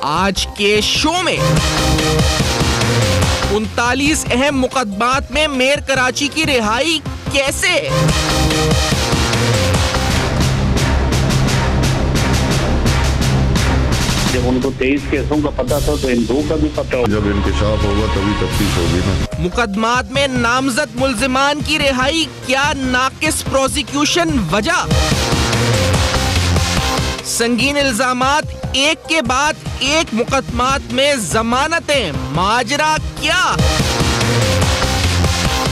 आज के शो में 39 अहम मुकदमात में मेयर कराची की रिहाई कैसे? जब उनको 23 केसों का पता था तो इन दो का भी पता होगा। जब इंकिशाफ होगा तभी तफ्तीश होगी ना। मुकदमात में नामजद मुल्जिमान की रिहाई क्या नाकिस प्रोसिक्यूशन वजह? संगीन इल्जामात एक के बाद एक मुकदमात में जमानतें, माजरा क्या?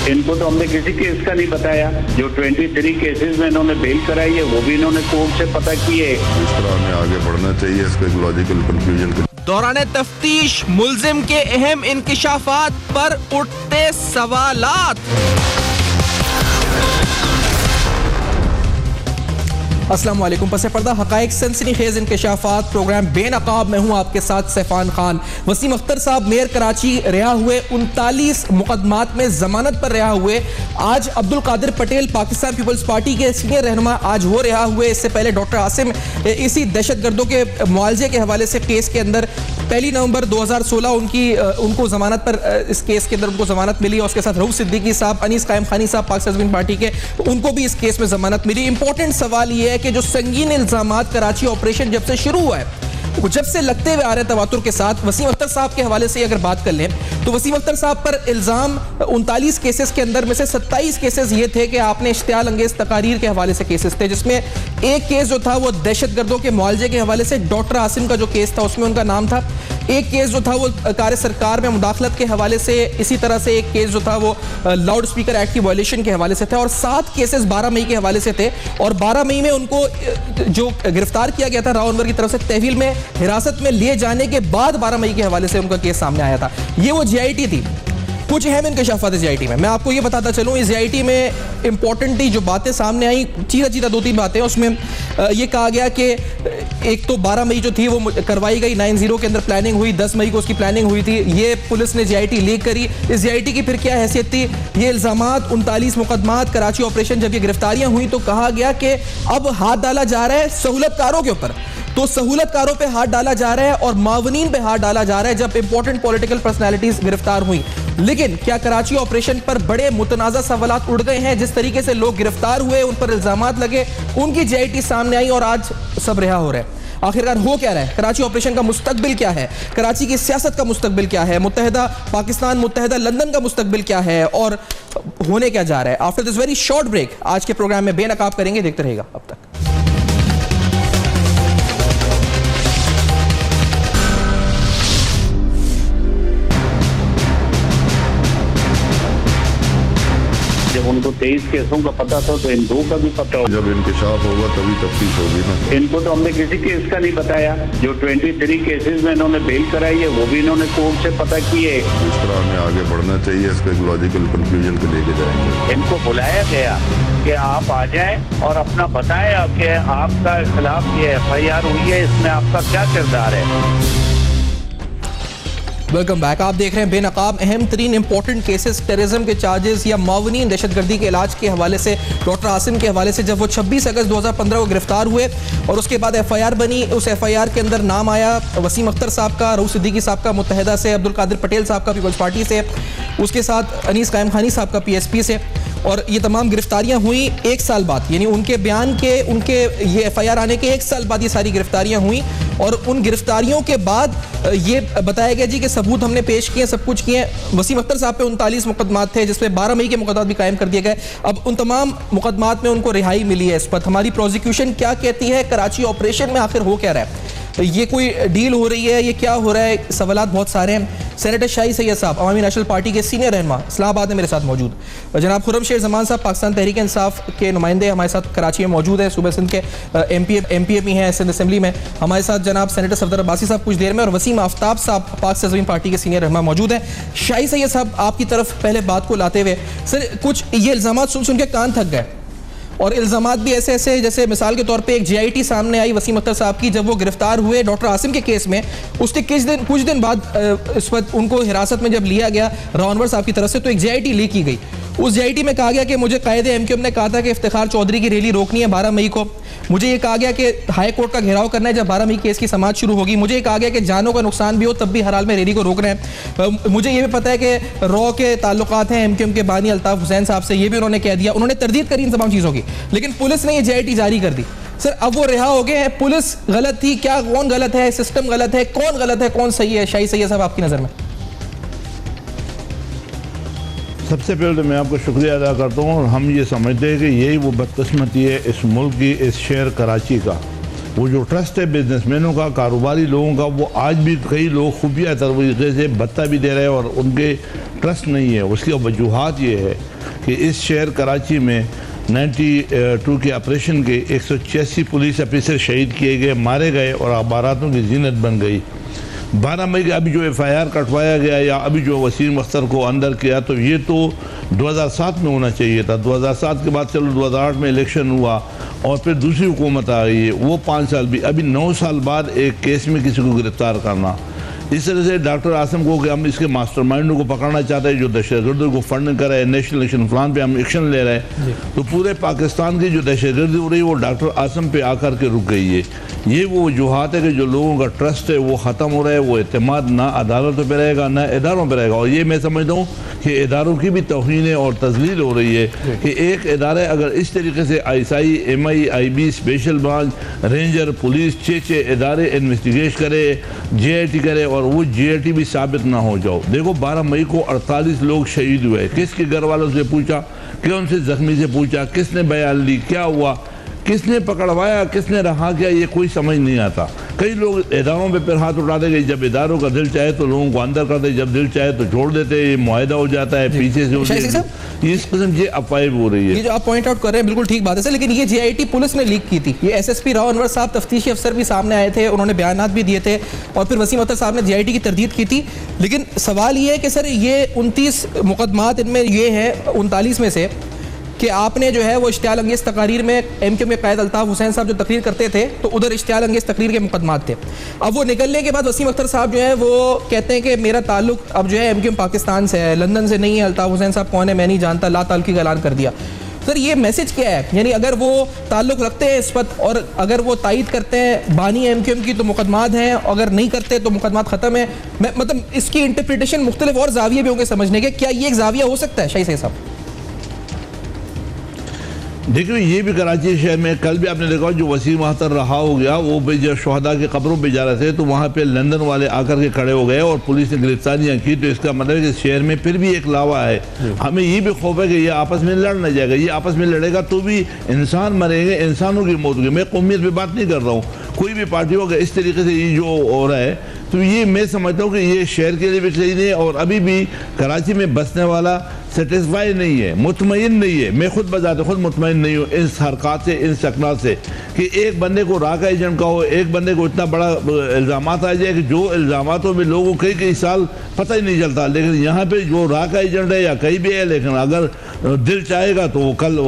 इनको तो हमने किसी केस का नहीं बताया। जो 23 केसेस में इन्होंने बेल कराई है वो भी इन्होंने कोर्ट से पता किए। इस तरह हमें आगे बढ़ना चाहिए, इसका एक लॉजिकल कंक्लूजन। दौरान तफ्तीश मुल्जिम के अहम इंकिशाफात पर उठते सवालात। अस्सलाम वालेकुम। पसे पर्दा हकाइक सनसनीखेज इंकिशाफात प्रोग्राम बेनकाब में हूँ आपके साथ सैफान खान। वसीम अख्तर साहब मेयर कराची रिहा हुए, 39 मुकदमात में जमानत पर रिहा हुए। आज अब्दुल कादिर पटेल पाकिस्तान पीपल्स पार्टी के सीनियर रहनुमा आज वो रिहा हुए। इससे पहले डॉक्टर आसिम इसी दहशतगर्दों के मुआवजे के हवाले से केस के अंदर 1 नवंबर 2016 उनको जमानत पर इस केस के अंदर उनको जमानत मिली। और उसके साथ रऊफ सिद्दीकी साहब, अनीस कायम खानी साहब पाकिस्तान पार्टी के, उनको भी इस केस में जमानत मिली। इंपॉर्टेंट सवाल ये है कि जो संगीन इल्जामात कराची ऑपरेशन जब से शुरू हुआ है, जब से लगते हुए आ रहे तवातुर के साथ, वसीम अख्तर साहब के हवाले से अगर बात कर लें तो वसीम अख्तर साहब पर इल्जाम 39 केसेस के अंदर में से 27 केसेस ये थे कि आपने इश्तियाल अंगेज तकारीर के हवाले से केसेस थे, जिसमें एक केस जो था वो दहशतगर्दों के मुआवजे के हवाले से डॉक्टर आसिम का जो केस था उसमें उनका नाम था। एक केस जो था वो कार सरकार में मुदाखलत के हवाले से, इसी तरह से एक केस जो था वो लाउड स्पीकर एक्ट की वायलेशन के हवाले से था। और 7 केसेस 12 मई के हवाले से थे। और 12 मई में उनको जो गिरफ्तार किया गया था रावनवर की तरफ से, तहवील में हिरासत में लिए जाने के बाद 12 मई के हवाले से उनका केस सामने आया था। ये वो जीआईटी थी। कुछ अहम इंकशाफात जीआईटी में मैं आपको ये बताता चलूँ। इस जीआईटी में इंपॉर्टेंटली जो बातें सामने आई, चीज़ा 2-3 बातें, उसमें ये कहा गया कि एक तो 12 मई जो थी वो करवाई गई, 9-0 के अंदर प्लानिंग हुई, 10 मई को उसकी प्लानिंग हुई थी। ये पुलिस ने जीआईटी लीक करी। इस जीआईटी की फिर क्या हैसियत थी? ये इल्जामात 39 मुकदमात कराची ऑपरेशन जब ये गिरफ्तारियां हुई तो कहा गया कि अब हाथ डाला जा रहा है सहूलतकारों के ऊपर। तो सहूलतकारों पे हाथ डाला जा रहा है और मावनीन पे हाथ डाला जा रहा है जब इंपॉर्टेंट पॉलिटिकल पर्सनालिटीज गिरफ्तार हुई। लेकिन क्या कराची ऑपरेशन पर बड़े मुतनाज़ा सवालात उड़ गए हैं? जिस तरीके से लोग गिरफ्तार हुए, उन पर इल्जामात लगे, उनकी जीआईटी सामने आई और आज सब रिहा हो रहे हैं। आखिरकार हो क्या रहा है? कराची ऑपरेशन का मुस्तकबिल क्या है? कराची की सियासत का मुस्तकबिल क्या है? मुत्तहिदा पाकिस्तान, मुत्तहिदा लंदन का मुस्तकबिल क्या है और होने क्या जा रहा है? After this very short break आज के प्रोग्राम में बेनकाब करेंगे, देखते रहेगा अब तक। जब उनको 23 केसों का पता था तो इन दो का भी पता होगा। जब इंकिशाफ होगा तभी तफ्तीश होगी ना। इनको तो हमने किसी केस का नहीं बताया। जो 23 केसेस में इन्होंने बेल कराई है वो भी इन्होंने कोर्ट से पता किए। इस तरह हमें आगे बढ़ना चाहिए, इसका एक लॉजिकल कंक्लूजन को लेके जाएंगे। इनको बुलाया गया कि आप आ जाएं और अपना बताएं कि आपका खिलाफ ये FIR हुई है, इसमें आपका क्या किरदार है। Welcome back. आप देख रहे हैं बेनकाब। अहम तरीन इंपॉर्टेंट केसेस, टेररिज्म के चार्जेस या मावनीन दहशतगर्दी के इलाज के हवाले से, डॉक्टर आसिम के हवाले से, जब वो 26 अगस्त 2015 को गिरफ्तार हुए और उसके बाद FIR बनी, उस FIR के अंदर नाम आया वसीम अख्तर साहब का, रऊफ सिद्दीकी साहब का मुत्तहिदा से, अब्दुल कादिर पटेल साहब का पीपल्स पार्टी से, उसके साथ अनीस कायम खानी साहब का PSP से। और ये तमाम गिरफ्तारियां हुई 1 साल बाद, यानी उनके बयान के, उनके ये FIR आने के 1 साल बाद ये सारी गिरफ्तारियां हुई। और उन गिरफ्तारियों के बाद ये बताया गया जी कि सबूत हमने पेश किए, सब कुछ किए। वसीम अख्तर साहब पे 39 मुकदमात थे, जिसमें 12 मई के मुकदमात भी कायम कर दिए गए। अब उन तमाम मुकदमात में उनको रिहाई मिली है। इस पर हमारी प्रोसिक्यूशन क्या कहती है? कराची ऑपरेशन में आखिर हो क्या रहा है? ये कोई डील हो रही है? ये क्या हो रहा है? सवालात बहुत सारे हैं। सेनेटर शाही सैयद साहब अवामी नेशनल पार्टी के सीनियर रहनुमा इस्लामाबाद में मेरे साथ मौजूद, जनाब खुर्रमशेर जमान साहब पाकिस्तान तहरीक इंसाफ के नुमाइंदे हमारे साथ कराची में मौजूद है। सूबे सिंध के MPA भी हैं सिंध असेंबली में। हमारे साथ जनाब सेनेटर सफदर अब्बासी साहब कुछ देर में, और वसीम आफ्ताब साहब पाक सज़मीन पार्टी के सीनियर रहनुमा मौजूद हैं। शाही सैयद साहब आपकी तरफ पहले बात को लाते हुए, सर कुछ ये इल्ज़ामात सुन के कान थक गए और इल्ज़ामात भी ऐसे ऐसे, जैसे मिसाल के तौर पे एक GIT सामने आई वसीम अख्तर साहब की, जब वो गिरफ्तार हुए डॉक्टर आसिम के केस में, उसके कुछ दिन बाद इस वक्त उनको हिरासत में जब लिया गया रावनवर साहब की तरफ से, तो एक GIT लीक की गई। उस GIT में कहा गया कि मुझे कायदे MQM ने कहा था कि इफ्तिखार चौधरी की रैली रोकनी है 12 मई को। मुझे ये कहा गया कि हाई कोर्ट का घेराव करना है जब 12 मई केस की समाअत शुरू होगी। मुझे ये कहा गया कि जानों का नुकसान भी हो तब भी हर हाल में रैली को रोक रहे हैं। मुझे ये भी पता है कि रॉ के ताल्लुकात हैं एमक्यूएम के बानी अल्ताफ हुसैन साहब से, ये भी उन्होंने कह दिया। उन्होंने तरदीद करी इन तमाम चीज़ों की, लेकिन पुलिस ने ये JIT जारी कर दी। सर अब वो रिहा हो गए हैं, पुलिस गलत थी क्या? कौन गलत है? सिस्टम गलत है? कौन गलत है कौन सही है? शाही सैयद साहब आपकी नज़र में? सबसे पहले तो मैं आपको शुक्रिया अदा करता हूँ, और हम ये समझते हैं कि यही वो बदकिस्मती है इस मुल्क की, इस शहर कराची का। वो जो ट्रस्ट है बिजनेसमैनों का, कारोबारी लोगों का, वो आज भी कई लोग खुफिया तरीके से भत्ता भी दे रहे हैं और उनके ट्रस्ट नहीं है। उसकी वजूहत ये है कि इस शहर कराची में 92 के ऑपरेशन के 186 पुलिस ऑफिसर शहीद किए गए, मारे गए और अखबारातों की जीनत बन गई। 12 मई का अभी जो FIR कटवाया गया या अभी जो वसीम अख्तर को अंदर किया, तो ये तो 2007 में होना चाहिए था। 2007 के बाद चलो 2008 में इलेक्शन हुआ और फिर दूसरी हुकूमत आ गई है, वो 5 साल भी। अभी 9 साल बाद एक केस में किसी को गिरफ्तार करना, इस तरह से डॉक्टर आसिम को कि हम इसके मास्टरमाइंडों को पकड़ना चाहते हैं जो दहशतगर्दी को फंड कर रहे हैं, नेशनल एक्शन प्लान पे हम एक्शन ले रहे हैं, तो पूरे पाकिस्तान की जो दहशतगर्दी हो रही है वो डॉक्टर आसिम पे आकर के रुक गई है। ये वो वजूहत है कि जो लोगों का ट्रस्ट है वो ख़त्म हो रहा है, वो एतमाद ना अदालतों पर रहेगा ना इदारों पर रहेगा। और ये मैं समझता हूँ कि इदारों की भी तौहीन और तजलील हो रही है कि एक इदारे अगर इस तरीके से ISI, MI, IB, special branch, ranger, police, 6 इदारे इन्वेस्टिगेट करे, JIT करे और वो JIT भी साबित ना हो जाओ। देखो 12 मई को 48 लोग शहीद हुए, किसके घर वालों से पूछा, कौन से जख्मी से पूछा, किसने बयान ली, क्या हुआ, किसने पकड़वाया, किसने रहा किया, ये कोई समझ नहीं आता। कई लोग इदारों पे फिर हाथ उठाते गए, जब इदारों का दिल चाहे तो लोगों को अंदर करते, जब दिल चाहे तो छोड़ देते, ये मुआहिदा हो जाता है पीछे से। इस किस्म की अफवाहें हो रही है। ये जो आप पॉइंट आउट कर रहे हैं बिल्कुल ठीक बात है सर, लेकिन ये JIT पुलिस ने लीक की थी। ये SSP राव अनवर साहब तफ्तीशी अफसर भी सामने आए थे, उन्होंने बयानात भी दिए थे और फिर वसीम अख्तर साहब ने JIT की तरदीद की थी। लेकिन सवाल ये है कि सर ये 29 मुकदमात, इनमें ये है 39 में से कि आपने जो है वो इश्तियाल अंगेज़ तकारीर में MQ में कायद अल्ताफ़ हुसैन साहब जो तकरीर करते थे, तो उधर इश्तियाल अंगेज़ तकरीर के मुकदमात थे। अब वो निकलने के बाद वसीम अख्तर साहब जो है वो कहते हैं कि मेरा ताल्लुक अब जो है MQ पाकिस्तान से है, लंदन से नहीं है। अल्ताफ़ हुसैन साहब कौन है मैं नहीं जानता, ला ताल्लुकी का ऐलान कर दिया। सर ये मैसेज क्या है? यानी अगर वो ताल्लुक रखते हैं इस वक्त और अगर वो तायद करते हैं बानी MQM की तो मुकदमात हैं, अगर नहीं करते तो मुकदमात ख़त्म है। मैं मतलब इसकी इंटरप्रिटेशन मुख्तलिफ और जाविये भी होंगे समझने के, क्या ये एक जाविया हो सकता है शाही सैयद साहब? देखिए ये भी कराची शहर में कल भी आपने देखा जो वसीम अख्तर रहा हो गया, वो भी जब शहदा की कब्रों पे जा रहे थे तो वहाँ पे लंदन वाले आकर के खड़े हो गए और पुलिस ने गिरफ्तारियाँ की। तो इसका मतलब है कि शहर में फिर भी एक लावा है। हमें ये भी खौफ है कि ये आपस में लड़ न जाएगा, ये आपस में लड़ेगा तो भी इंसान मरेंगे, इंसानों की मौत होगी। मैं कौमियत पर बात नहीं कर रहा हूँ, कोई भी पार्टी होगा इस तरीके से ये जो हो रहा है, तो ये मैं समझता हूँ कि ये शहर के लिए भी सही नहीं है। और अभी भी कराची में बसने वाला सेटिस्फाई नहीं है, मुतमईन नहीं है। मैं खुद बजाते खुद मुतमईन नहीं हूँ इस हरकत से, इन सकनात से कि एक बंदे को राका एजेंट का हो, एक बंदे को इतना बड़ा इल्ज़ामात आ जाए कि जो इल्ज़ामातों में लोगों को कई साल पता ही नहीं चलता। लेकिन यहाँ पे जो राका एजेंट है या कहीं भी है, लेकिन अगर दिल चाहेगा तो वो कल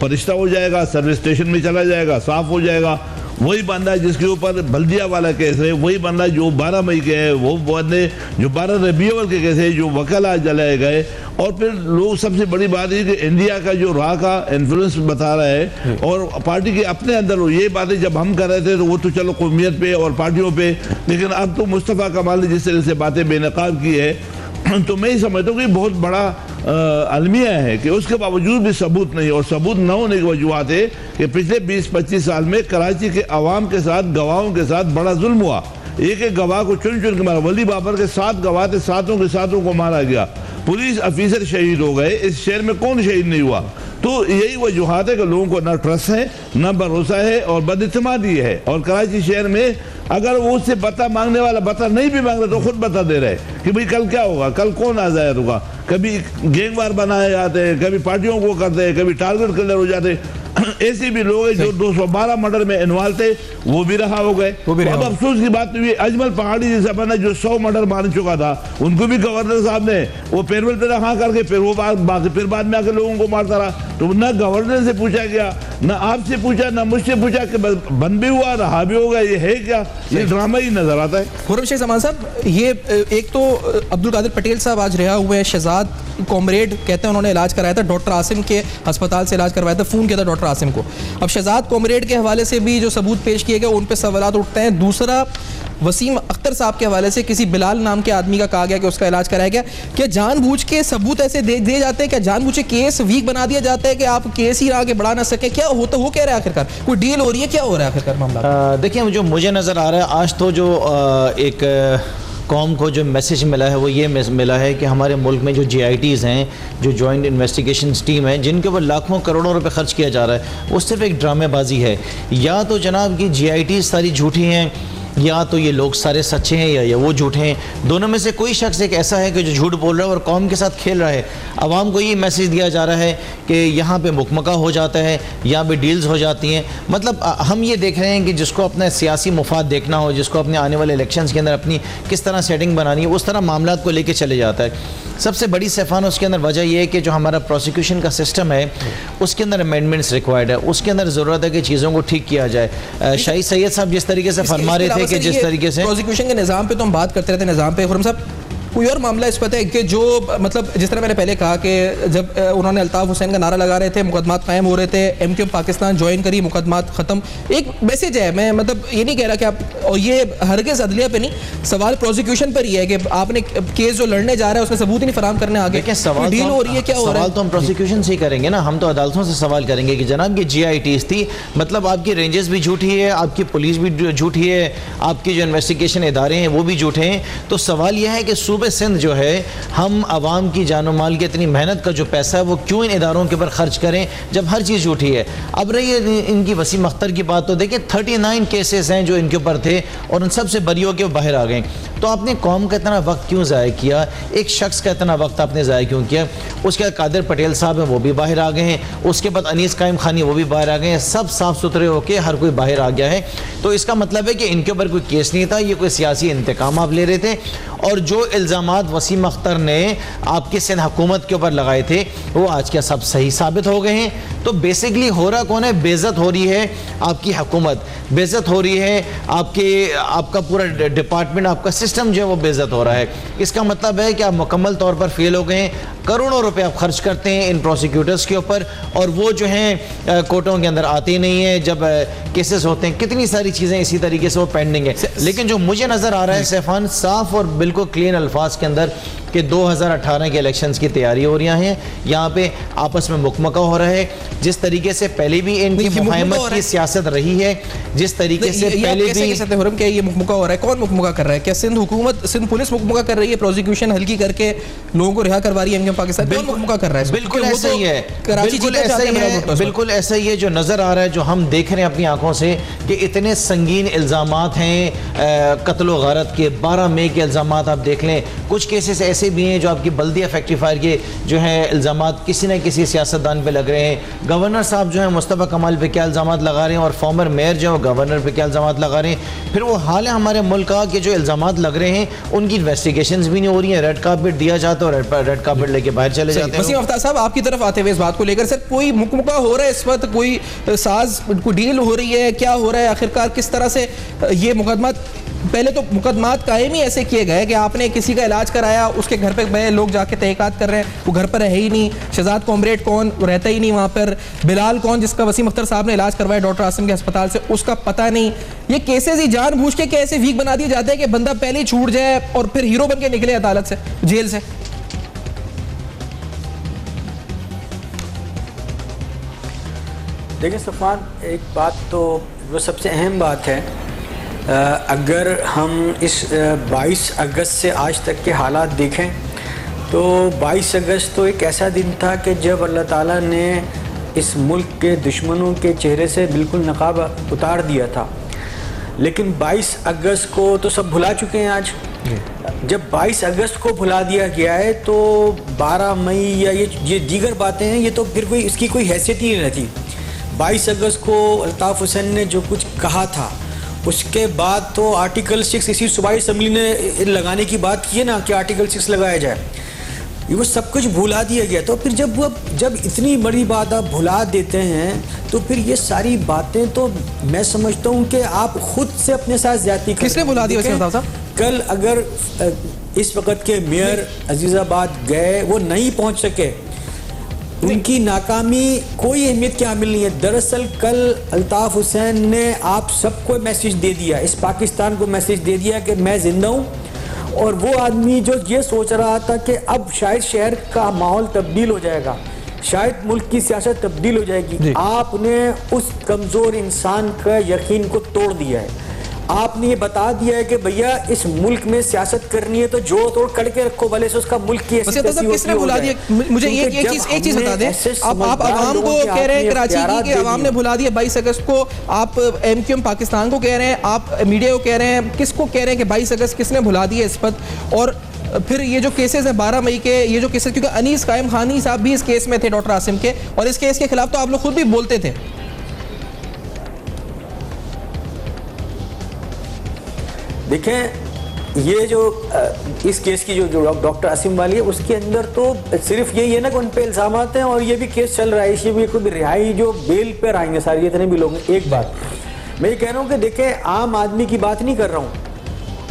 फरिश्ता हो जाएगा, सर्विस स्टेशन में चला जाएगा, साफ़ हो जाएगा। वही बंदा जिसके ऊपर बल्दिया वाला केस है, वही बंदा जो 12 मई के है, वो बंदे जो 12 रबीउल के केस है, जो वकला जलाए गए। और फिर लोग सबसे बड़ी बात है कि इंडिया का जो राह का इन्फ्लुएंस बता रहा है और पार्टी के अपने अंदर हो। ये बातें जब हम कर रहे थे तो वो तो चलो कौमियत पे और पार्टियों पे, लेकिन अब तो मुस्तफ़ा कमाल ने जिस तरह से बातें बेनकाब की है, तो मैं ही समझता हूँ कि बहुत बड़ा अलमिया है कि उसके बावजूद भी सबूत नहीं। और सबूत न होने की वजूहत है कि पिछले 20-25 साल में कराची के अवाम के साथ, गवाहों के साथ बड़ा जुल्म हुआ। एक एक गवाह को चुन चुन के मारा। वली बाबर के 7 गवाह थे, 7 के 7 को मारा गया। पुलिस ऑफिसर शहीद हो गए। इस शहर में कौन शहीद नहीं हुआ? तो यही वजूहत है कि लोगों को ना ट्रस्ट है, ना भरोसा है और बदइत्मीनादी है। और कराची शहर में अगर वो उससे बता मांगने वाला बता नहीं भी मांग रहा तो खुद बता दे रहे कि भाई कल क्या होगा, कल कौन आजाद होगा। कभी गैंगवार बनाए जाते हैं, कभी पार्टियों को करते हैं, कभी टारगेट किलर हो जाते हैं। ऐसे भी लोग हैं जो 212 मर्डर में इन्वॉल्व थे, वो भी रहा हो गए। अब अफसोस की बात हुई, अजमल पहाड़ी जैसा बंदा जो 100 मर्डर मार चुका था, उनको भी गवर्नर साहब ने वो पेरोल पे रखा करके फिर वो बाकी फिर बाद में आकर लोगों को मारता रहा। तो ना गवर्नर से पूछा गया, ना आपसे पूछा, ना मुझसे पूछा कि बंद भी हुआ, रहा भी होगा, ये है क्या? ये ड्रामा ही नजर आता है। खुर्रम शेख जमान साहब, ये एक तो अब्दुल कादिर पटेल साहब आज रिहा हुए हैं, शहजाद कॉमरेड कहते हैं उन्होंने इलाज कराया था, डॉक्टर आसिम के अस्पताल से इलाज करवाया था, फ़ोन किया था डॉक्टर आसिम को। अब शहजाद कॉमरेड के हवाले से भी जो सबूत पेश किए गए उन पर सवालात उठते हैं। दूसरा, वसीम अख्तर साहब के हवाले से किसी बिलाल नाम के आदमी का कहा गया कि उसका इलाज कराया गया। क्या जानबूझ के सबूत ऐसे दे जाते हैं? क्या जानबूझ के केस वीक बना दिया जाता है कि आप केस ही आगे बढ़ा ना सके? क्या होता हो क्या रहा है आखिरकार? कोई डील हो रही है? क्या हो रहा है आखिरकार मामला? देखिए, जो मुझे नज़र आ रहा है आज तो जो एक कौम को जो मैसेज मिला है वो ये मिला है कि हमारे मुल्क में जो GITs हैं, जो जॉइंट इन्वेस्टिगेशन टीम है, जिनके ऊपर लाखों करोड़ों रुपए खर्च किया जा रहा है, वो सिर्फ एक ड्रामेबाजी है। या तो जनाब की GITs सारी झूठी हैं, या तो ये लोग सारे सच्चे हैं या वो झूठे हैं। दोनों में से कोई शख्स एक ऐसा है कि जो झूठ बोल रहा है और कौम के साथ खेल रहा है। आवाम को ये मैसेज दिया जा रहा है कि यहाँ पे मुकमका हो जाता है, यहाँ पे डील्स हो जाती हैं। मतलब हम ये देख रहे हैं कि जिसको अपना सियासी मुफाद देखना हो, जिसको अपने आने वाले इलेक्शंस के अंदर अपनी किस तरह सेटिंग बनानी है, उस तरह मामला को लेके चले जाता है। सबसे बड़ी सैफान उसके अंदर वजह यह है कि जो हमारा प्रोसिक्यूशन का सिस्टम है उसके अंदर अमेंडमेंट्स रिक्वायर्ड है, उसके अंदर ज़रूरत है कि चीज़ों को ठीक किया जाए। शाहिद सैयद साहब जिस तरीके से फरमा रहे थे कि जिस तरीके से प्रोसिक्यूशन के निज़ाम पे तो हम बात करते रहते हैं, निज़ाम पे खुर्रम साहब कोई और मामला इस पता है कि जो मतलब जिस तरह मैंने पहले कहा कि जब उन्होंने अल्ताफ़ हुसैन का नारा लगा रहे थे, मुकदमात कायम हो रहे थे, MQM पाकिस्तान ज्वाइन करी, मुकदमात ख़त्म। एक मैसेज है, मैं मतलब ये नहीं कह रहा कि आप, और ये हरगिज़ अदलिया पे नहीं, सवाल प्रोसिक्यूशन पर ही है कि आपने केस जो लड़ने जा रहा है उसमें सबूत ही नहीं फराम करने आगे। सवाल डील हो रही है, क्या हो रहा है? सवाल तो हम प्रोसिक्यूशन से ही करेंगे ना, हम तो अदालतों से सवाल करेंगे कि जनाब की GITs थी, मतलब आपकी रेंजेस भी झूठी है, आपकी पुलिस भी झूठी है, आपके जो इन्वेस्टिगेशन इदारे हैं वो भी झूठे हैं। तो सवाल यह है कि सूबे सिंध जो है, हम आवाम की जान और माल की इतनी मेहनत का जो पैसा है वो क्यों इन इदारों के ऊपर खर्च करें जब हर चीज़ झूठी है। अब रही इनकी वसीम अख्तर की बात, तो देखिए 39 केसेस हैं जो इनके ऊपर थे और उन सबसे बरी होकर बाहर आ गए। तो आपने कौम का इतना वक्त क्यों ज़ाया किया? एक शख्स का इतना वक्त आपने ज़ाया क्यों किया? उसके बाद कादिर पटेल साहब हैं, वो भी बाहर आ गए हैं। उसके बाद अनीस कायम खानी, वो भी बाहर आ गए हैं। सब साफ़ सुथरे होकर हर कोई बाहर आ गया है। तो इसका मतलब है कि इनके ऊपर कोई केस नहीं था, ये कोई सियासी इंतकाम आप ले रहे थे। और जो इल्ज़ामात वसीम अख्तर ने आपकी सिंध हुकूमत के ऊपर लगाए थे वो आज क्या सब सही साबित हो गए हैं। तो बेसिकली हो रहा कौन है? बेइज्जत हो रही है आपकी हुकूमत, बेइज्जत हो रही है आपका पूरा डिपार्टमेंट, आपका सिस्टम जो है वो बेइज्जत हो रहा है। इसका मतलब है कि आप मुकम्मल तौर पर फेल हो गए हैं। करोड़ों रुपए आप खर्च करते हैं इन प्रोसिक्यूटर्स के ऊपर और वो जो हैं कोर्टों के अंदर आते ही नहीं है। जब केसेस होते हैं, कितनी सारी चीज़ें इसी तरीके से वो पेंडिंग है। लेकिन जो मुझे नज़र आ रहा है सैफान, साफ और बिल्कुल क्लीन अल्फाज के अंदर कि 2018 के इलेक्शंस की तैयारी हो रही है, यहाँ पे आपस में मुकमका हो रहा है। जिस तरीके से पहले भी इनकी मुहाइमत की सियासत रही है, जिस तरीके से पहले भी क्या ये मुकमका हो रहा है? कौन मुकमका कर रहा है? क्या सिंध हुकूमत, सिंध पुलिस मुकमका कर रही है, प्रोसिक्यूशन हल्की करके लोगों को रिहा करवा रही है MQM पाकिस्तान? कौन मुकमका कर रहा है? बिल्कुल ऐसा ही है, बिल्कुल ऐसा ही है, बिल्कुल ऐसा ही है जो नज़र आ रहा है, जो हम देख रहे हैं अपनी आंखों से कि इतने संगीन इल्ज़ामात हैं कत्ल गारत के। 12 मई के इल्ज़ामात आप देख लें। कुछ केसेस ऐसे भी हैं जो आपकी बल्दिया फैक्ट्री फायर के जो हैं इल्ज़ामात किसी न किसी सियासतदान पे लग रहे हैं। गवर्नर साहब जो हैं मुस्तफ़ा कमाल पे क्या इल्ज़ामात लगा रहे हैं और फॉर्मर मेयर जो है गवर्नर पे क्या इल्ज़ामात लगा रहे हैं। फिर वो हाल है हमारे मुल्क का कि जो इल्ज़ामात लग रहे हैं उनकी इन्वेस्टिगेशंस भी नहीं हो रही हैं। रेड कार्पेट दिया जाता है और रेड कार्पेट लेके बाहर चले जाते हैं। वसीम अख्तर साहब, आपकी तरफ आते हुए इस बात को लेकर, सर कोई मुकमका हो रहा है इस वक्त? कोई साज, कोई डील हो रही है? क्या हो रहा है आखिरकार? किस तरह से ये मुकदमा, पहले तो मुकदमात कायम ही ऐसे किए गए कि आपने किसी का इलाज कराया, उसके घर पे गए, लोग जाके तहकीकात कर रहे हैं, वो घर पर है ही नहीं। शहजाद कॉमरेड कौन, रहता ही नहीं वहाँ पर। बिलाल कौन, जिसका वसीम अख्तर साहब ने इलाज करवाया डॉक्टर आसिम के अस्पताल से, उसका पता नहीं। ये केसेस ही जानबूझ के कैसे वीक बना दिए जाते हैं कि बंदा पहले ही छूट जाए और फिर हीरो बन के निकले अदालत से, जेल से। देखिए सफ़ान, एक बात तो वो सबसे अहम बात है, अगर हम इस 22 अगस्त से आज तक के हालात देखें तो 22 अगस्त तो एक ऐसा दिन था कि जब अल्लाह ताला ने इस मुल्क के दुश्मनों के चेहरे से बिल्कुल नकाब उतार दिया था। लेकिन 22 अगस्त को तो सब भुला चुके हैं आज। जब 22 अगस्त को भुला दिया गया है तो 12 मई या ये दीगर बातें हैं, ये तो फिर कोई इसकी कोई हैसियत ही नहीं रहती। 22 अगस्त को अल्ताफ़ हुसैन ने जो कुछ कहा था, उसके बाद तो आर्टिकल 6 इसी सूबाई असम्बली ने लगाने की बात की है ना कि आर्टिकल 6 लगाया जाए। ये वो सब कुछ भुला दिया गया। तो फिर जब इतनी बड़ी बात आप भुला देते हैं तो फिर ये सारी बातें तो मैं समझता हूँ कि आप खुद से अपने साथ ज्यादती कर। किसने भुला दिया वसीम अख्तर साहब? कल अगर इस वक्त के मेयर अजीजाबाद गए, वो नहीं पहुंच सके, उनकी नाकामी कोई अहमियत की हामिल नहीं है। दरअसल कल अल्ताफ हुसैन ने आप सबको मैसेज दे दिया, इस पाकिस्तान को मैसेज दे दिया कि मैं जिंदा हूँ। और वो आदमी जो ये सोच रहा था कि अब शायद शहर का माहौल तब्दील हो जाएगा, शायद मुल्क की सियासत तब्दील हो जाएगी, आपने उस कमज़ोर इंसान का यकीन को तोड़ दिया है। आपने ये बता दिया है कि भैया इस मुल्क में सियासत करनी है तो जोड़ तोड़ करके रखो, भले से उसका मुल्क की किसने भुला दिया? मुझे एक चीज बता दें, आप आवाम को कह रहे हैं कराची की कि आवाम ने भुला दिया 22 अगस्त को, आप एमक्यूएम पाकिस्तान को कह रहे हैं, आप मीडिया को कह रहे हैं, किसको कह रहे हैं कि 22 अगस्त किसने भुला दिया इस पर? और फिर ये जो केसेस हैं 12 मई के, ये जो केसेस, क्योंकि अनीस कायम खानी साहब भी इस केस में थे, डॉक्टर आसिम के, और इस केस के खिलाफ तो आप लोग खुद भी बोलते थे। देखें, ये जो इस केस की जो डॉक्टर आसिम वाली है, उसके अंदर तो सिर्फ यही है ना कि उन पे इल्ज़ाम आते हैं और ये भी केस चल रहा है, इसलिए भी कोई रिहाई जो बेल पर आएंगे सारे जितने भी लोग। एक बात मैं ये कह रहा हूँ कि देखें, आम आदमी की बात नहीं कर रहा हूँ।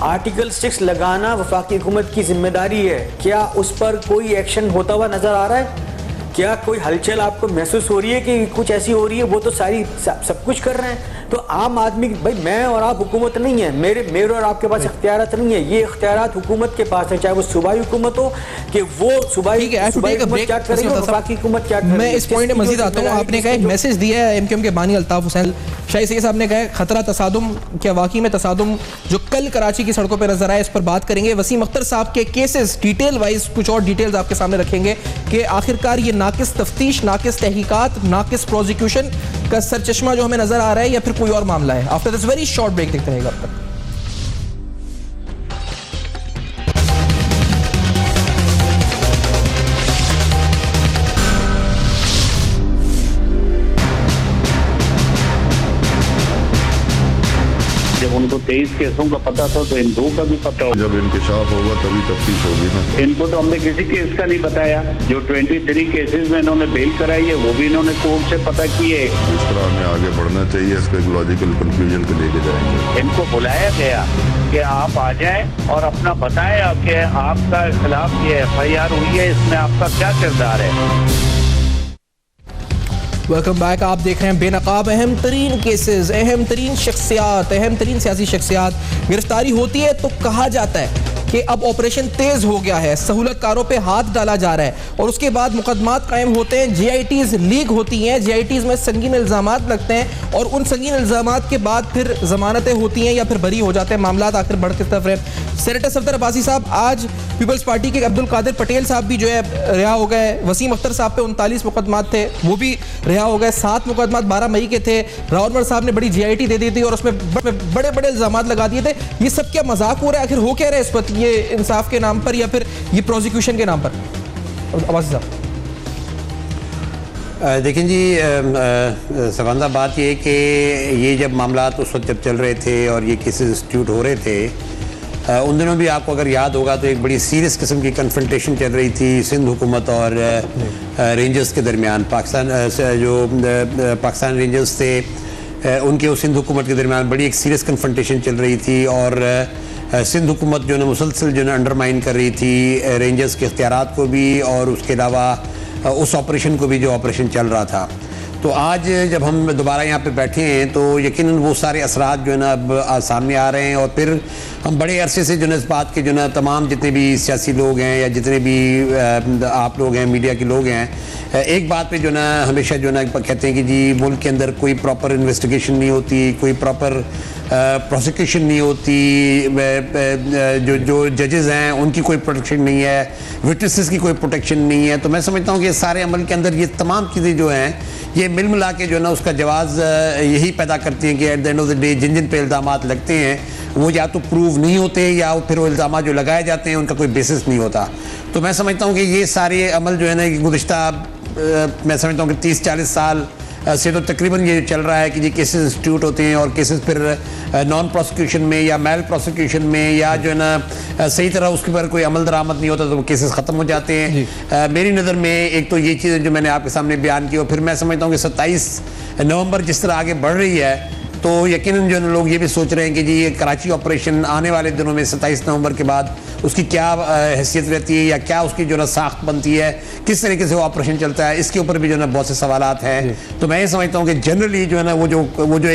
आर्टिकल 6 लगाना वफाकी हुकूमत की जिम्मेदारी है। क्या उस पर कोई एक्शन होता हुआ नजर आ रहा है? क्या कोई हलचल आपको महसूस हो रही है कि कुछ ऐसी हो रही है? वो तो सारी सब कुछ कर रहे हैं। तो आम आदमी, भाई मैं और आप हुकूमत नहीं है, मेरे और आपके पास इख्तियारात नहीं है, ये इख्तियारात हुकूमत के पास है, चाहे वो सूबाई हुकूमत हो कि वो सूबाई हुकूमत क्या करेगी, वफाकी हुकूमत क्या करेगी। मैं इस पॉइंट में मजीद आता हूँ। आपने कहा एक मैसेज दिया है एमक्यूएम के बानी अल्ताफ हुसैन शाही सैयद साहब ने कहा खतरा तसादुम, क्या वाकई में तसादुम जो कल कराची की सड़कों पर नजर आए, इस पर बात करेंगे। वसीम अख्तर साहब के केसेस डिटेल वाइज कुछ और डिटेल्स आपके सामने रखेंगे कि आखिरकार ये नाकिस तफ्तीश, नाकिस तहकीकात, नाकिस प्रोसिक्यूशन का सरचश्मा जो हमें नजर आ रहा है या फिर कोई और मामला है। After this very short break देखते रहेगा अब तक। जब उनको 23 केसों का पता था तो इन 2 का भी पता होगा। जब इंकशाफ होगा तभी तफ्तीश होगी ना। इनको तो हमने किसी केस का नहीं बताया। जो 23 केसेस में इन्होंने बेल कराई है वो भी इन्होंने कोर्ट से पता किए। इस तरह हमें आगे बढ़ना चाहिए, इसको एक लॉजिकल कंक्लूजन को लेके जाएंगे। इनको बुलाया गया कि आप आ जाएं और अपना बताएं कि आपका खिलाफ ये FIR हुई है, इसमें आपका क्या किरदार है। Welcome back. आप देख रहे हैं बेनकाब अहम तरीन केसेस, अहम तरीन शख्सियात, अहम तरीन सियासी शख्सियात गिरफ्तारी होती है तो कहा जाता है कि अब ऑपरेशन तेज हो गया है, सहूलतकारों पे हाथ डाला जा रहा है, और उसके बाद मुकदमात कायम होते हैं, GITs लीक होती हैं, GITs में संगीन इल्ज़ामात लगते हैं, और उन संगीन इल्ज़ामात के बाद फिर जमानतें होती हैं या फिर बरी हो जाते हैं, मामला आखिर बढ़ के तरफ रहे। सेनेटर सफदर अब्बासी साहब, आज पीपल्स पार्टी के अब्दुल कादिर पटेल साहब भी जो है रिहा हो गए। वसीम अख्तर साहब पे 39 मुकदमात थे, वो भी रिहा हो गए। 7 मुकदमात 12 मई के थे। राउरमर साहब ने बड़ी GIT दे दी थी और उसमें बड़े बड़े इल्ज़ामात लगा दिए थे। ये सब क्या मजाक हो रहा है? आखिर हो क्या रहा है इस वक्त, ये इंसाफ के नाम पर या फिर ये प्रोसिक्यूशन के नाम पर? अब्बासी साहब देखें जी, सवांदा बात ये कि ये जब मामला उस वक्त जब चल रहे थे और ये केसेस इंस्टीट्यूट हो रहे थे, उन दिनों भी आपको अगर याद होगा तो एक बड़ी सीरियस किस्म की कन्फ्रंटेशन चल रही थी सिंध हुकूमत और रेंजर्स के दरमियान। पाकिस्तान रेंजर्स थे, उनके और सिंध हुकूमत के दरमियान बड़ी एक सीरियस कन्फ्रंटेशन चल रही थी, और सिंध हुकूमत जो है मुसलसल जो है अंडरमाइन कर रही थी रेंजर्स के इख्तियारात को भी, और उसके अलावा उस ऑपरेशन को भी जो ऑपरेशन चल रहा था। तो आज जब हम दोबारा यहाँ पे बैठे हैं तो यकीनन वो सारे असरात जो है ना अब सामने आ रहे हैं, और फिर हम बड़े अरसे से जो है इस बात के जो है तमाम जितने भी सियासी लोग हैं या जितने भी आप लोग हैं, मीडिया के लोग हैं, एक बात पे जो ना हमेशा जो ना कहते हैं कि जी मुल्क के अंदर कोई प्रॉपर इन्वेस्टिगेशन नहीं होती, कोई प्रॉपर प्रोसिक्यूशन नहीं होती, जो जजेस हैं उनकी कोई प्रोटेक्शन नहीं है, विटनेसेस की कोई प्रोटेक्शन नहीं है। तो मैं समझता हूँ कि सारे अमल के अंदर ये तमाम चीज़ें जो हैं ये मिल मिला के जो है ना उसका जवाब यही पैदा करती हैं कि at the end of the day जिन जिन पे इल्ज़ामात लगते हैं वो या तो प्रूव नहीं होते या फिर वो इल्ज़ाम जो लगाए जाते हैं उनका कोई बेसिस नहीं होता। तो मैं समझता हूँ कि ये सारे अमल जो है ना गुज़िश्ता मैं समझता हूँ कि 30-40 साल से तो तकरीबन ये चल रहा है कि ये केसेस इंस्टीट्यूट होते हैं और केसेस फिर नॉन प्रोसिक्यूशन में या मेल प्रोसिक्यूशन में या जो है ना सही तरह उसके पर कोई अमल दरामद नहीं होता तो वो केसेस ख़त्म हो जाते हैं। मेरी नज़र में एक तो ये चीज़ें जो मैंने आपके सामने बयान की और फिर मैं समझता हूँ कि 27 नवंबर जिस तरह आगे बढ़ रही है तो यकीनन जो लोग ये भी सोच रहे हैं कि जी ये कराची ऑपरेशन आने वाले दिनों में 27 नवंबर के बाद उसकी क्या हैसियत रहती है या क्या उसकी जो ना साख्त बनती है, किस तरीके से वो ऑपरेशन चलता है, इसके ऊपर भी जो है ना बहुत से सवालात हैं। तो मैं ये समझता हूँ कि जनरली जो है ना वो जो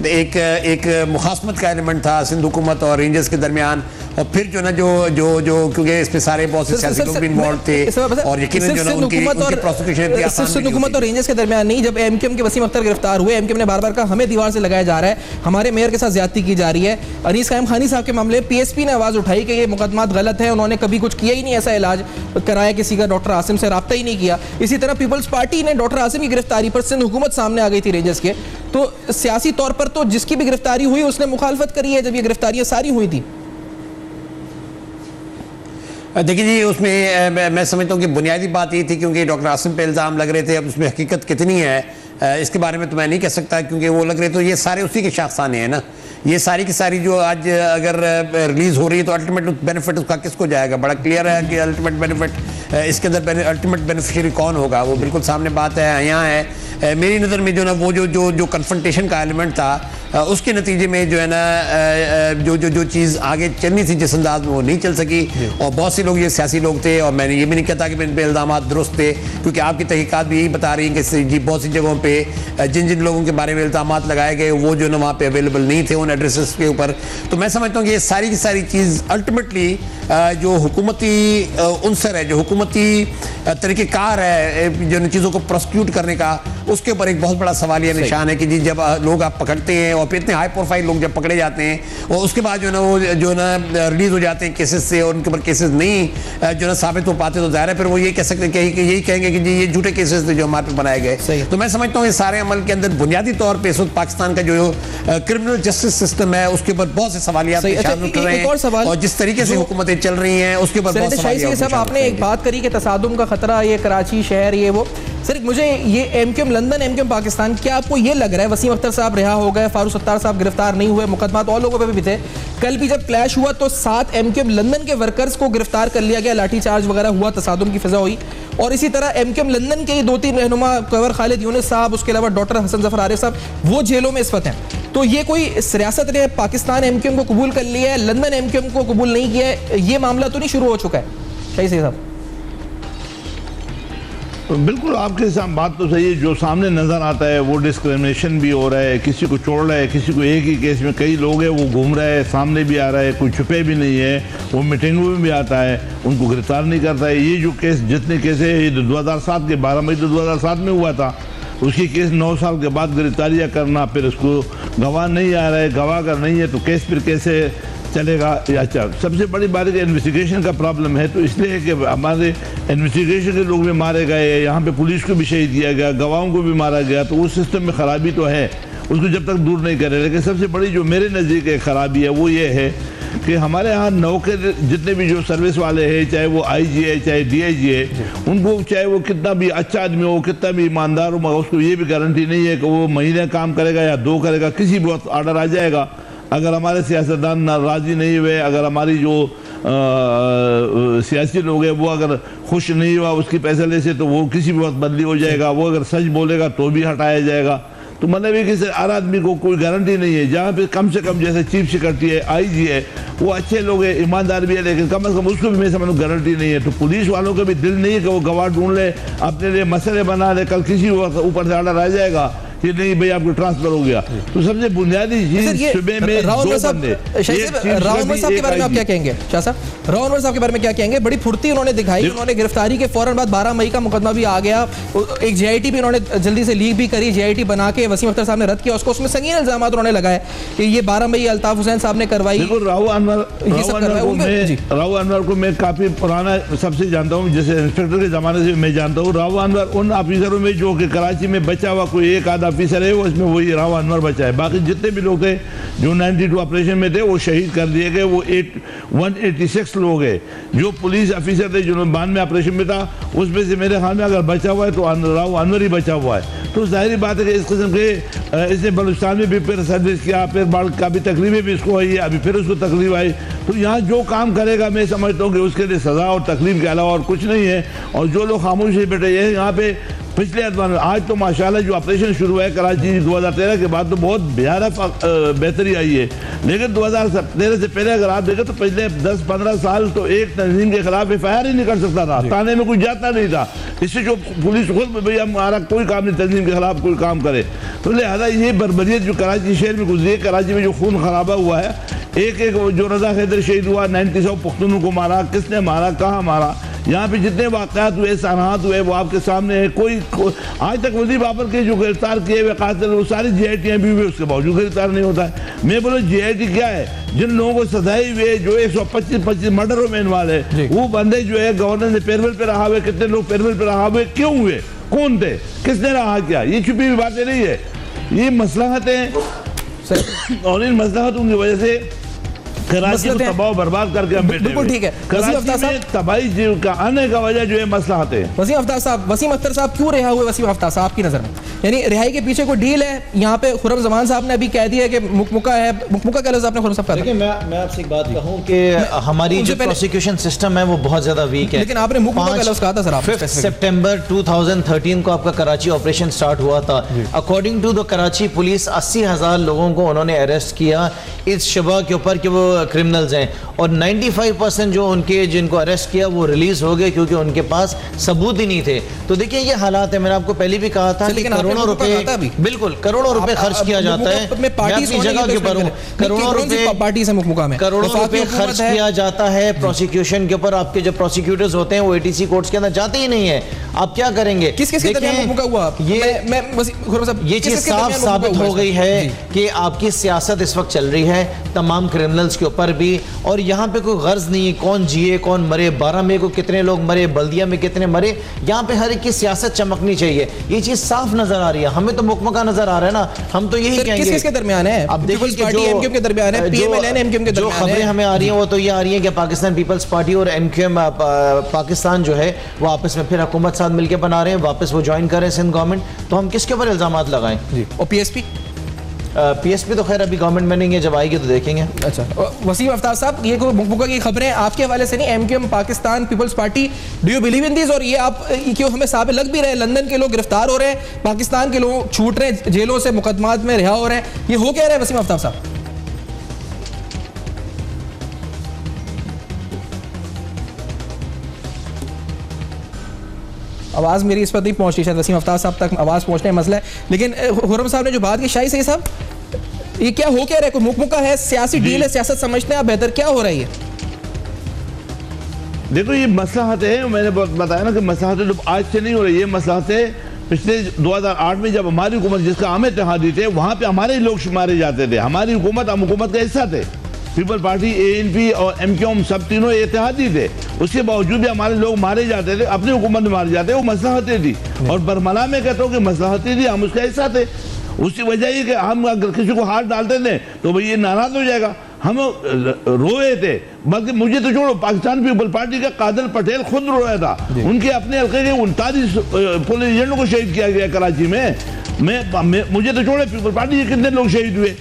एक मुखासमत का एलिमेंट था सिंध हुकूमत और रेंजर्स के दरमियान और फिर जो ना जो क्योंकि इसमें सारे बहुत से सियासी लोग भी इन्वॉल्व थे और यकीनन जो ना उनकी प्रोसिक्यूशन सिंध हुकूमत और रेंजर्स के दरमियान नहीं। जब एमक्यूएम के वसीम अख्तर गिरफ्तार हुए, एमक्यूएम ने बार-बार कहा हमें दीवार से लगाया जा रहा है, हमारे मेयर के साथ ज्यादती की जा रही है। अनीस कायम खानी साहब के मामले पीएसपी ने आवाज उठाई कि ये मुकदमात गलत है, उन्होंने कभी कुछ किया ही नहीं, ऐसा इलाज कराया किसी का, डॉक्टर आसिम से रब्ता ही नहीं किया। इसी तरह पीपल्स पार्टी ने डॉक्टर आसिम की गिरफ्तारी पर सिंध हुकूमत सामने आ गई थी रेंजर्स के, तो सियासी तौर पर तो जिसकी भी गिरफ्तारी हुई उसने मुखालफत करी है जब ये गिरफ्तारियां सारी हुई थी। देखिए जी उसमें मैं समझता हूँ कि बुनियादी बात ये थी क्योंकि डॉक्टर आसिम पे इल्ज़ाम लग रहे थे, अब उसमें हकीकत कितनी है इसके बारे में तो मैं नहीं कह सकता क्योंकि वो लग रहे तो ये सारे उसी के शाखसाने हैं ना, ये सारी की सारी जो आज अगर रिलीज़ हो रही है तो अल्टीमेट बेनिफिट उसका किसको जाएगा, बड़ा क्लियर है कि अल्टीमेट बेनिफिट इसके अंदर अल्टीमेट बेनिफिशियरी कौन होगा, वो बिल्कुल सामने बात है। यहाँ है मेरी नज़र में जो ना वो जो कन्फ्रंटेशन का एलिमेंट था उसके नतीजे में जो है ना जो चीज़ आगे चलनी थी जिस अंदाज में वो नहीं चल सकी और बहुत से लोग ये सियासी लोग थे और मैंने ये भी नहीं कहता कि इन पर इल्ज़ाम दुरुस्त थे क्योंकि आपकी तहकीकात भी यही बता रही हैं कि जी बहुत सी जगहों पे जिन लोगों के बारे में इल्ज़ाम लगाए गए वो जो ना वहाँ पे अवेलेबल नहीं थे उन एड्रेसेस के ऊपर। तो मैं समझता हूँ कि ये सारी की सारी चीज़ अल्टीमेटली जो हुकूमती उनसर है, जो हुकूमती तरीक़ेकार है जो इन चीज़ों को प्रोसिक्यूट करने का, उसके ऊपर एक बहुत बड़ा सवालिया निशान है कि जी जब लोग आप पकड़ते हैं और फिर इतने हाई प्रोफाइल लोग जब पकड़े जाते हैं और उसके बाद जो है ना वो जो है ना रिलीज़ हो जाते हैं केसेस से और उनके ऊपर केसेस नहीं जो ना साबित हो पाते तो ज़ाहिर है फिर वो ये कह सकते हैं कि यही कहेंगे कि जी ये झूठे केसेस थे जो हमारे पे बनाए गए। तो मैं समझता हूँ इस सारे अमल के अंदर बुनियादी तौर पर इस वक्त पाकिस्तान का जो क्रिमिनल जस्टिस सिस्टम है उसके ऊपर बहुत से सवालियात उठ रहे हैं और जिस तरीके से हुकूमतें चल रही हैं उसके ऊपर बहुत सवालियात। आपने एक बात करी कि तसादुम का खतरा, ये कराची शहर, ये वो सर मुझे ये एमक्यूएम लंदन एमक्यूएम पाकिस्तान, क्या आपको ये लग रहा है वसीम अख्तर साहब रिहा हो गए, फारूक सत्तार साहब गिरफ्तार नहीं हुए, मुकदमात और लोगों पे भी थे, कल भी जब क्लैश हुआ तो 7 एमक्यूएम लंदन के वर्कर्स को गिरफ्तार कर लिया गया, लाठीचार्ज वगैरह हुआ, तसादुम की फिजा हुई और इसी तरह एमक्यूएम लंदन के 2-3 रहनुमा कंवर खालिद यूनुस साहब, उसके अलावा डॉक्टर हसन जफर आरिफ साहब वो जेलों में इस वक्त हैं। तो ये कोई सियासत ने पाकिस्तान एमक्यूएम को कबूल कर लिया है, लंदन एमक्यूएम को कबूल नहीं किया है, ये मामला तो नहीं शुरू हो चुका है? सही साहब बिल्कुल आपके साथ बात तो सही है, जो सामने नज़र आता है वो डिस्क्रिमिनेशन भी हो रहा है, किसी को छोड़ रहा है, किसी को एक ही केस में कई लोग हैं वो घूम रहा है, सामने भी आ रहा है, कोई छुपे भी नहीं है, वो मीटिंगों में भी आता है, उनको गिरफ्तार नहीं करता है। ये जो केस जितने केस है ये 2007 के 12 मई 2007 में हुआ था, उसकी केस 9 साल के बाद गिरफ्तारियाँ करना, फिर उसको गवाह नहीं आ रहा है, गवाह अगर नहीं है तो केस फिर कैसे चलेगा। अच्छा सबसे बड़ी बात है कि इन्वेस्टिगेशन का प्रॉब्लम है, तो इसलिए कि हमारे इन्वेस्टिगेशन के लोग भी मारे गए, यहाँ पे पुलिस को भी शहीद किया गया, गवाहों को भी मारा गया, तो उस सिस्टम में ख़राबी तो है, उसको जब तक दूर नहीं करे। लेकिन सबसे बड़ी जो मेरे नज़दीक एक ख़राबी है वो ये है कि हमारे यहाँ नौकर जितने भी जो सर्विस वाले हैं, चाहे वो IG है चाहे DIG है, उनको चाहे वो कितना भी अच्छा आदमी हो, कितना भी ईमानदार हो, मगर उसको ये भी गारंटी नहीं है कि वो महीने काम करेगा या 2 करेगा, किसी भी वक्त ऑर्डर आ जाएगा। अगर हमारे सियासतदान राज़ी नहीं हुए, अगर हमारी जो सियासी लोग हैं वो अगर खुश नहीं हुआ उसकी फैसले से, तो वो किसी भी वक्त बदली हो जाएगा, वो अगर सच बोलेगा तो भी हटाया जाएगा। तो मतलब ये कि हर आदमी को कोई गारंटी नहीं है। जहाँ पे कम से कम जैसे चीफ सेक्रेटरी है, IG है, वो अच्छे लोग हैं, ईमानदार भी है, लेकिन कम से कम उसको भी मैं समझ गारंटी नहीं है। तो पुलिस वालों का भी दिल नहीं है कि वो गवाह ढूंढ ले, अपने लिए मसले बना ले, कल किसी ऊपर से ऑर्डर आ जाएगा कि नहीं भाई आपको ट्रांसफर हो गया। तो सबसे बुनियादी चीज सुबह में रावत साहब के बारे में आप क्या कहेंगे? शाह साहब रावत साहब के बारे में क्या कहेंगे? बड़ी फुर्ती उन्होंने दिखाई, उन्होंने गिरफ्तारी के फौरन बाद 12 मई का मुकदमा भी आ गया, एक JIT भी उन्होंने जल्दी से लीक भी करी, JIT बना के वसीम अख्तर साहब ने रद्द किया उसको, उसमें संगीन इल्जाम उन्होंने लगाए कि ये 12 मई अल्ताफ हुसैन साहब ने करवाई। राव अनवर को मैं काफी पुराना सबसे जानता हूँ, जैसे इंस्पेक्टर के जमाने से मैं जानता हूँ। राव अनवर उन ऑफिसरों में जो कि कराची में बचा हुआ कोई एक आधा ऑफिसर है वो इसमें वही राव अनवर बचा है। बाकी जितने भी लोग थे जो 92 ऑपरेशन में थे वो शहीद कर दिए गए। वो 186 लोग हैं जो पुलिस ऑफिसर थे जो 92 ऑपरेशन में था, उसमें से मेरे ख्याल में अगर बचा हुआ है तो राव अनवर ही बचा हुआ है। तो जाहिर बात है कि इस किस्म के इसने बलूचिस्तान में भी फिर सर्विस किया, फिर बाढ़ का भी तकलीफें भी इसको आई, अभी फिर उसको तकलीफ आई। तो यहाँ जो काम करेगा मैं समझता हूँ कि उसके लिए सज़ा और तकलीफ के अलावा और कुछ नहीं है। और जो लोग खामोश है बैठे हैं यहाँ पे पिछले अदवान, आज तो माशाल्लाह जो ऑपरेशन शुरू है कराची 2013 के बाद तो बहुत बेहतरी आई है। लेकिन 2013 से पहले अगर आप देखें तो पिछले 10-15 साल तो एक तंजीम के खिलाफ FIR ही नहीं कर सकता था, थाने में कोई जाता नहीं था। इससे जो पुलिस खुद भाई हमारा कोई काम नहीं तंजीम के खिलाफ कोई काम करे। तो लिहाजा ये बर्बरियत जो कराची शहर में गुजरी है, कराची में जो खून खराबा हुआ है, एक जो रजा खैदर शहीद हुआ, 97 पुख्तनों को मारा, किसने मारा, कहाँ मारा, यहाँ पे जितने वाक़यात हुए, सनहात हुए वो आपके सामने है। कोई आज तक वज़ीर बाबर के जो गिरफ्तार किए हुए कातिल वो सारी GIT भी हुए, उसके बावजूद गिरफ्तार नहीं होता है। मैं बोलो GIT क्या है? जिन लोगों को सजाए हुए जो 125 मर्डरों में इन्वॉल्व है, वो बंदे जो है गवर्नर ने पेरोल पे रहा हुए, कितने लोग पेरोल पे रहा हुए, क्यों हुए, कौन थे, किसने रहा किया, ये छुपी हुई बातें नहीं है, ये मसलहतें और इन मसलहतों की वजह से कराची को तबाह बर्बाद करके हम बैठे। बिल्कुल ठीक है। कराची में तबाही का आने का वजह जो है मसलहतें। वसीम अख्तर साहब क्यों रिहा हुए वसीम अख्तर साहब की नजर में? यानी रिहाई के पीछे कोई डील है? यहाँ पे खुर्रम जमान साहब ने अभी कह दिया कि मुकमुका है, मुकमुका कह लो आपने खुर्रम साहब। देखिए मैं आपसे एक बात कहूँ कि हमारी जो प्रोसिक्यूशन सिस्टम है वो बहुत ज्यादा वीक है। लेकिन आपने मुकमुका कह लो कहा था सर। 5 सितंबर 2013 को आपका कराची ऑपरेशन स्टार्ट हुआ था। According to the Karachi police 80,000 लोगों को उन्होंने अरेस्ट किया इस शबह के ऊपर कि वो क्रिमिनल्स हैं, और 95% जो उनके जिनको अरेस्ट किया वो रिलीज हो गए क्योंकि उनके पास सबूत ही नहीं थे। तो देखिए ये हालात है। मैंने आपको पहले भी कहा था कि करोड़ों रुपए, बिल्कुल करोड़ों रुपए खर्च किया जाता है अपनी जगह के ऊपर, करोड़ों रुपए पार्टी से मुकमुका में करोड़ों रुपए खर्च किया जाता है प्रोसिक्यूशन के ऊपर। आपके जो प्रोसिक्यूटर्स होते हैं वो ATC कोर्ट्स के अंदर जाते ही नहीं है। आप क्या करेंगे? किस दरमियान मुकमुका हुआ? ये चीज साफ साबित हो गई है कि आपकी सियासत इस वक्त चल रही है तमाम क्रिमिनल्स के ऊपर भी, और यहाँ पे कोई गर्ज नहीं है कौन जिए कौन मरे, 12 मई को कितने लोग मरे, बल्दिया में कितने मरे। यहाँ पे हर एक की सियासत चमकनी चाहिए। ये चीज साफ नजर आ रही है, हमें तो मुकमुका नजर आ रहा है ना। हम तो यही कहेंगे किसके दरमियान है? अब देखिए जो खबरें हमें आ रही हैं वो तो ये आ रही है कि पाकिस्तान पीपल्स पार्टी और MQM पाकिस्तान जो है वो आपस में फिर हुकूमत साथ मिलकर बना रहे हैं, वापस वो ज्वाइन कर रहे हैं सिंध गवर्नमेंट। तो हम किसके ऊपर इल्जाम लगाएं? और PSP तो खैर अभी गवर्नमेंट में नहीं है, जब आएगी तो देखेंगे। अच्छा वसीम अफ्तार साहब, ये कोई मुकमुका की खबरें आपके हवाले से नहीं, MQM Pakistan Peoples Party, do you believe in this? और ये आप क्यों हमें साबित लग भी रहे हैं, लंदन के लोग गिरफ्तार हो रहे हैं, पाकिस्तान के लोग छूट रहे हैं, जेलों से मुकदमात में रिहा हो रहे हैं, ये हो क्या रहा है वसीम अफ्तार साहब? आवाज़ मेरी इस पर नहीं पहुंच रही, शायद वसीम अफ्तार साहब तक आवाज़ पहुंचने का मसला है। लेकिन खुर्रम साहब ने जो बात की, शाही सही साहब, ये क्या हो क्या रहा है? कोई मुकमुका है, सियासी डील है, सियासत समझते हैं आप बेहतर, क्या हो रहा है ये? देखो ये मसलहतें हैं, मैंने बताया ना कि मसलहतें तो आज से नहीं हो रही, ये मसलहतें पिछले 2008 में जब हमारी हुकूमत जिसका हम इत्तेहादी थे वहाँ पे हमारे लोग शुमारे जाते थे, हमारी हुकूमत हम हुकूमत का हिस्सा थे, पीपल पार्टी ANP और MQM सब तीनों इत्तेहादी थे, उसके बावजूद भी हमारे लोग मारे जाते थे, अपनी हुकूमत में मारे जाते, वो मसलहतें थी। और बरमला में कहता हूँ कि मसलहतें थी, हम उसका हिस्सा थे। उसकी वजह ये कि हम अगर किसी को हाथ डालते थे तो भाई ये नाराज हो जाएगा, हम रोए थे। बल्कि मुझे तो छोड़ो, पाकिस्तान पीपल पार्टी का कादर पटेल खुद रोया था, उनके अपने हल्के के 39 पुलिस एजेंटों को शहीद किया गया कराची में। मुझे तो छोड़ो, पीपल पार्टी के कितने लोग शहीद हुए।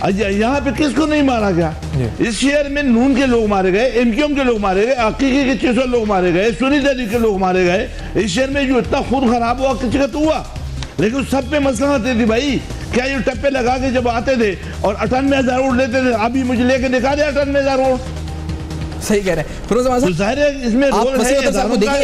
अच्छा यहाँ पे किसको नहीं मारा गया? इस शहर में नून के लोग मारे गए, MQM के लोग मारे गए, अकीकी के 600 लोग मारे गए, सुन्नी दली के लोग मारे गए। इस शहर में जो इतना खून खराब हुआ किसी का तो हुआ, लेकिन सब पे मसला आती थी भाई। क्या ये टप्पे लगा के जब आते थे और 98,000 वोट लेते थे, अभी मुझे लेके दिखा दे 98,000 वोट। सही कह रहे हैं। इसमें रोल है,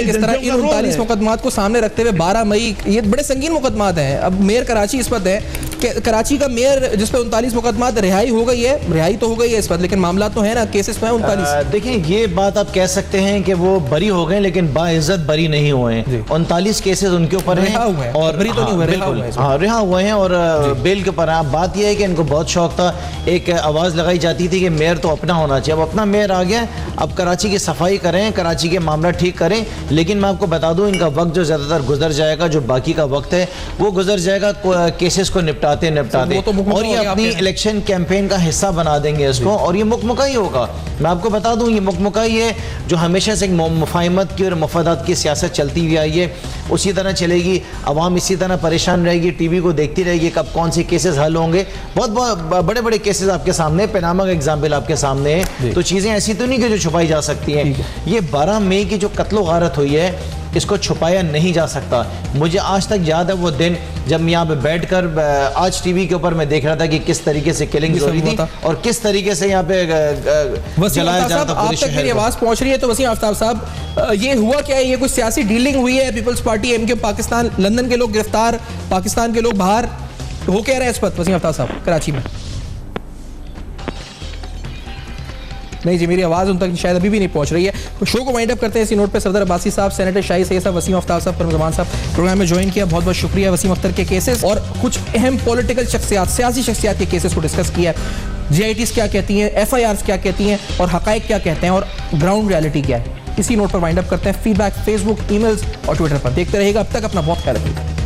किस तरह इन 39 मुकदमात को सामने रखते हुए 12 मई, ये बड़े संगीन मुकदमात हैं। अब मेयर कराची इस पर है कि कराची का मेयर जिस पे 39 मुकदमात, रिहाई हो गई है, रिहाई तो हो गई है इस पर, लेकिन मामला तो है ना, केसेस में 39। देखिए ये बात आप कह सकते हैं कि वो बरी हो गए लेकिन बाइज्जत बरी नहीं हुए हैं। 39 केसेस उनके ऊपर हैं और बरी तो नहीं हुए, रिहा हुए हैं और बेल के ऊपर। बात यह है कि इनको बहुत शौक था, एक आवाज़ लगाई जाती थी कि मेयर तो अपना होना चाहिए। अब अपना मेयर आ गया, अब कराची की सफाई करें, कराची के मामला ठीक करें, लेकिन मैं आपको बता दूं इनका वक्त जो ज़्यादातर गुजर जाएगा, जो बाकी का वक्त है वो गुजर जाएगा केसेस को निपटाते और ये अपनी इलेक्शन कैंपेन का हिस्सा बना देंगे इसको, और ये मुकमुकाई होगा। मैं आपको बता दूं ये मुकमुकाई है जो हमेशा से एक मुफाहिमत की और मफादात की सियासत चलती हुई आई है, उसी तरह चलेगी। अवाम इसी तरह परेशान रहेगी, टीवी को देखती रहेगी कब कौन से केसेस हल होंगे। बहुत बड़े बड़े केसेस आपके सामने, पनामा का एग्जाम्पल आपके सामने है, तो चीज़ें ऐसी तो नहीं कि जो छुपाई जा सकती हैं। ये 12 मई की जो कत्लो गारत हुई है इसको छुपाया नहीं जा सकता। मुझे आज तक याद है वो दिन जब मैं यहाँ पे बैठकर आज टीवी के ऊपर मैं देख रहा था कि किस तरीके से किलिंग हो रही थी और किस तरीके से यहाँ पे जलाया जा रहा था। आप तक मेरी आवाज़ पहुँच रही है तो वसीम आफ्ताब साहब, ये हुआ क्या है? ये कोई सियासी डीलिंग हुई है? पीपल्स पार्टी एमके पाकिस्तान, लंदन के लोग गिरफ्तार, पाकिस्तान के लोग बाहर, हो क्या रहा है इस पर वसीम आफ्ताब साहब कराची में? नहीं जी, मेरी आवाज़ उन तक शायद अभी भी नहीं पहुंच रही है। तो शो को वाइंड अप करते हैं इसी नोट पे। सरदार अब्बासी साहब, सेनेटर शाही सैयद साहब, वसीम आफ्ताब साहब, परमज़मान साहब प्रोग्राम में ज्वाइन किया, बहुत बहुत शुक्रिया। वसीम अख्तर के केसेस और कुछ अहम पॉलिटिकल शख्सियात, सियासी शख्सियात के केसेस को डिस्कस किया। GITs क्या कहती हैं, FIRs क्या कहती हैं और हक़ाइक़ क्या कहते हैं और ग्राउंड रियलिटी क्या है। इसी नोट पर वाइंड अप करते हैं। फीडबैक फेसबुक, ईमेल्स और ट्विटर पर देखते रहिएगा। अब तक अपना बहुत ख्याल रखिएगा।